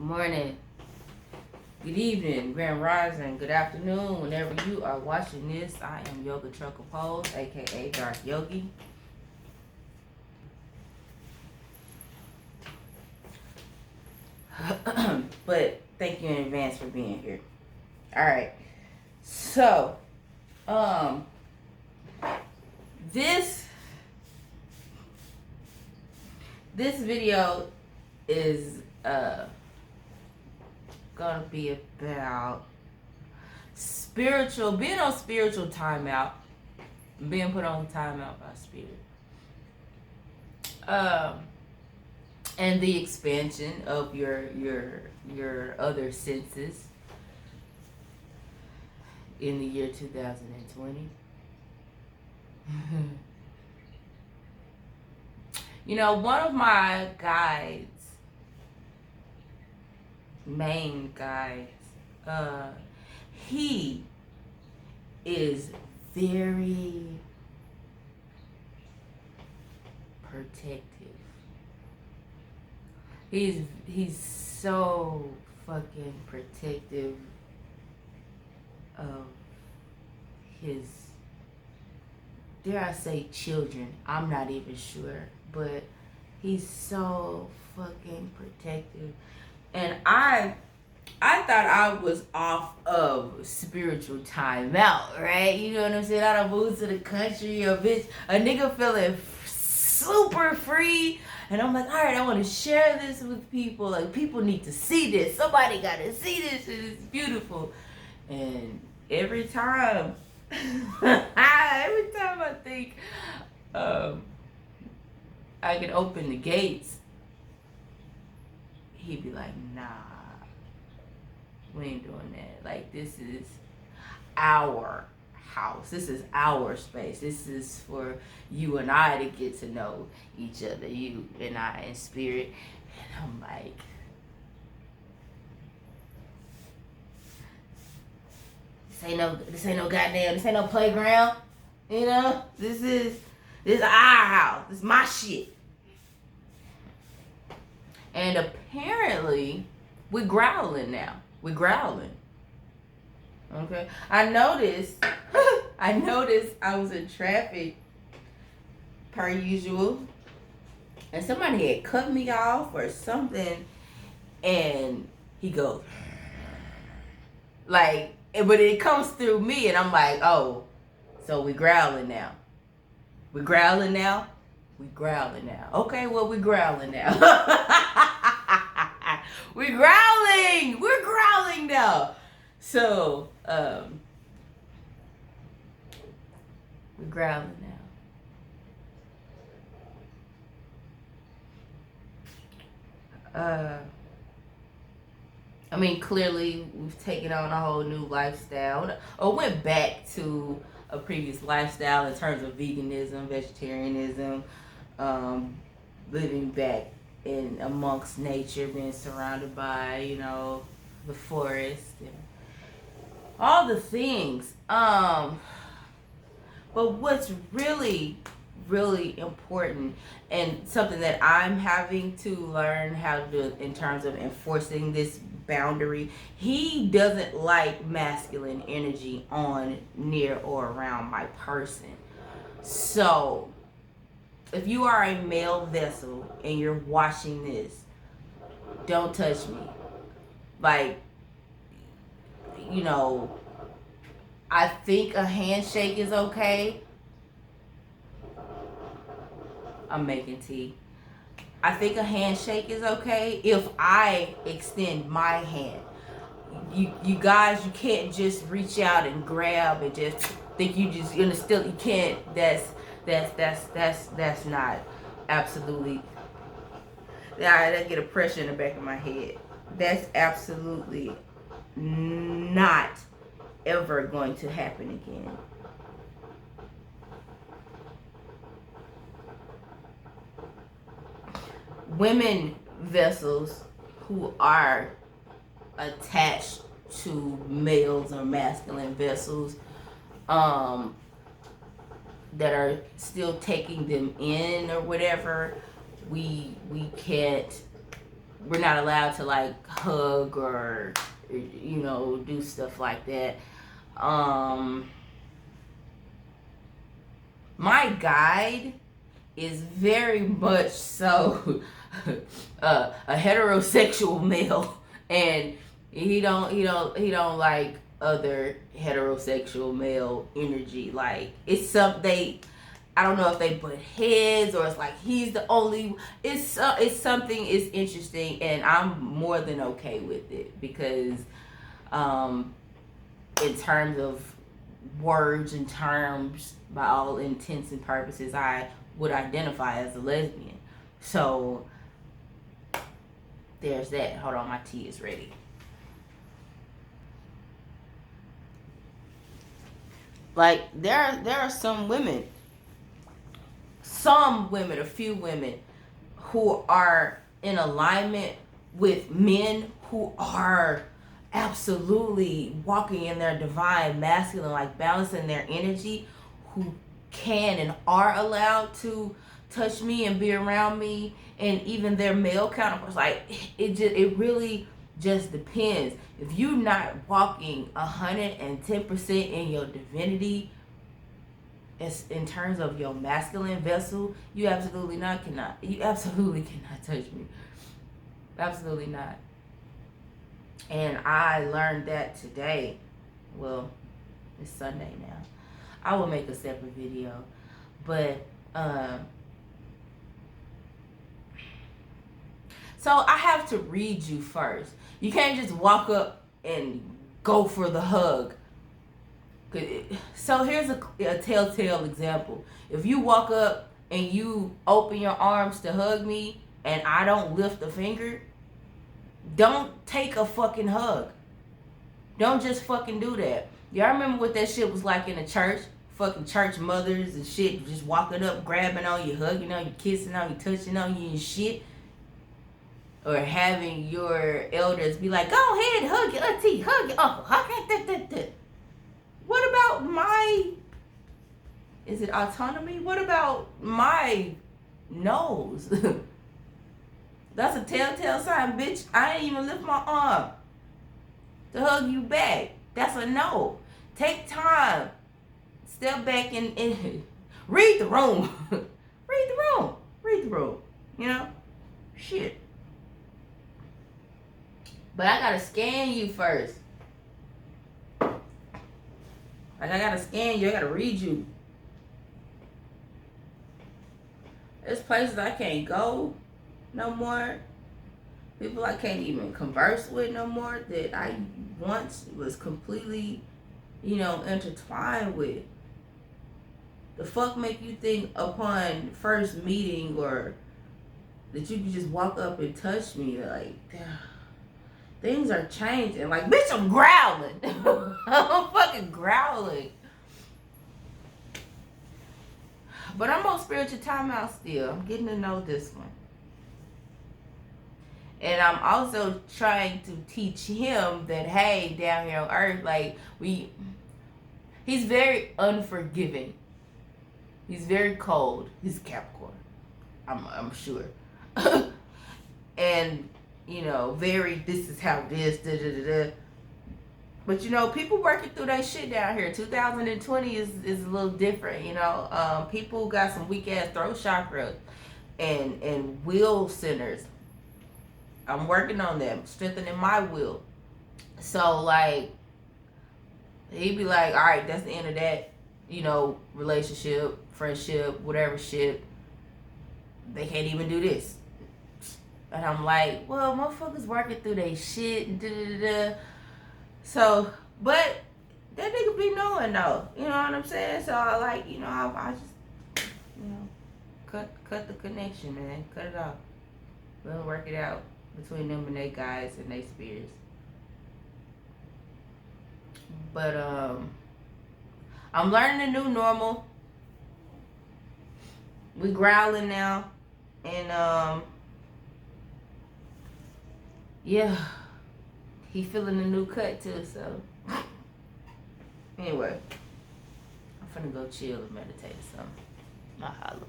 morning, good evening, grand rising, good afternoon, whenever you are watching this. I am Yoga Trucker Pose, aka DarkYogi. But thank you in advance for being here. Alright. So this video is gonna be about being on spiritual timeout, being put on timeout by spirit, and the expansion of your other senses in the year 2020. You know, one of my main guides, he is very protective. He's so fucking protective of his, dare I say, children. I'm not even sure, but he's so fucking protective. And I thought I was off of spiritual timeout, right? You know what I'm saying? I done moved to the country, a nigga feeling super free. And I'm like, all right, I want to share this with people. Like, people need to see this. Somebody got to see this. And it's beautiful. And every time I think I can open the gates, he'd be like, nah, we ain't doing that. Like, this is our house. This is our space. This is for you and I to get to know each other, you and I in spirit. And I'm like, this ain't no playground. You know, this is our house. This is my shit. And apparently, we're growling now. We're growling. Okay. I noticed I was in traffic per usual, and somebody had cut me off or something, and he goes like, but it comes through me, and I'm like, oh, so we growling now. We growling now? We growling now. Okay, well, we growling now. We're growling now. So, we're growling now. I mean, clearly, we've taken on a whole new lifestyle. Or went back to a previous lifestyle in terms of veganism, vegetarianism, living back in amongst nature, being surrounded by, you know, the forest and all the things. But what's really, really important, and something that I'm having to learn how to do in terms of enforcing this boundary, he doesn't like masculine energy on, near, or around my person. So if you are a male vessel and you're watching this, don't touch me. Like, you know, I think a handshake is okay. I'm making tea. I think a handshake is okay if I extend my hand. You guys, you can't just reach out and grab and just think you just you can't. That's not absolutely. I get a pressure in the back of my head. That's absolutely not ever going to happen again. Women vessels who are attached to males or masculine vessels that are still taking them in or whatever, we can't we're not allowed to like hug or, you know, do stuff like that. My guide is very much so a heterosexual male, and he don't like other heterosexual male energy. Like, it's something, I don't know if they butt heads or it's like he's the only. It's something. It's interesting, and I'm more than okay with it because, in terms of words and terms, by all intents and purposes, I would identify as a lesbian. So there's that. Hold on, my tea is ready. Like, there are some women, a few women who are in alignment with men who are absolutely walking in their divine masculine, like balancing their energy, who can and are allowed to touch me and be around me, and even their male counterparts. Like, it really just depends. If you're not walking 110% in your divinity, in terms of your masculine vessel, you absolutely cannot touch me. Absolutely not. And I learned that today. Well, it's Sunday now. I will make a separate video. But, so I have to read you first. You can't just walk up and go for the hug. So here's a telltale example. If you walk up and you open your arms to hug me and I don't lift a finger, don't take a fucking hug. Don't just fucking do that. Y'all remember what that shit was like in the church? Fucking church mothers and shit just walking up, grabbing on you, hugging on you, kissing on you, touching on you and shit. Or having your elders be like, go ahead, hug your auntie, hug your uncle, hug. What about my, is it autonomy? What about my nose? That's a telltale sign, bitch. I ain't even lift my arm to hug you back. That's a no. Take time. Step back and read the room. Read the room. You know? Shit. But I gotta scan you first. Like, I gotta scan you. I gotta read you. There's places I can't go no more. People I can't even converse with no more that I once was completely, intertwined with. The fuck make you think upon first meeting or that you can just walk up and touch me? Like, things are changing. Like, bitch, I'm growling. I'm fucking growling. But I'm on spiritual timeout still. I'm getting to know this one. And I'm also trying to teach him that, hey, down here on earth, like, he's very unforgiving. He's very cold. He's Capricorn. I'm sure. And, very, this is how it is, da-da-da-da. But, people working through that shit down here. 2020 is a little different, People got some weak-ass throat chakra and will centers. I'm working on them, strengthening my will. So, like, he'd be like, all right, that's the end of that, relationship, friendship, whatever shit. They can't even do this. And I'm like, well, motherfuckers working through their shit and da-da-da-da. So, but that nigga be knowing though. You know what I'm saying? So, I just, cut the connection, man. Cut it off. We'll work it out between them and they guys and they spirits. But, I'm learning the new normal. We growling now. And, yeah. He feeling a new cut too, so. Anyway. I'm finna go chill and meditate or something. I'll holler.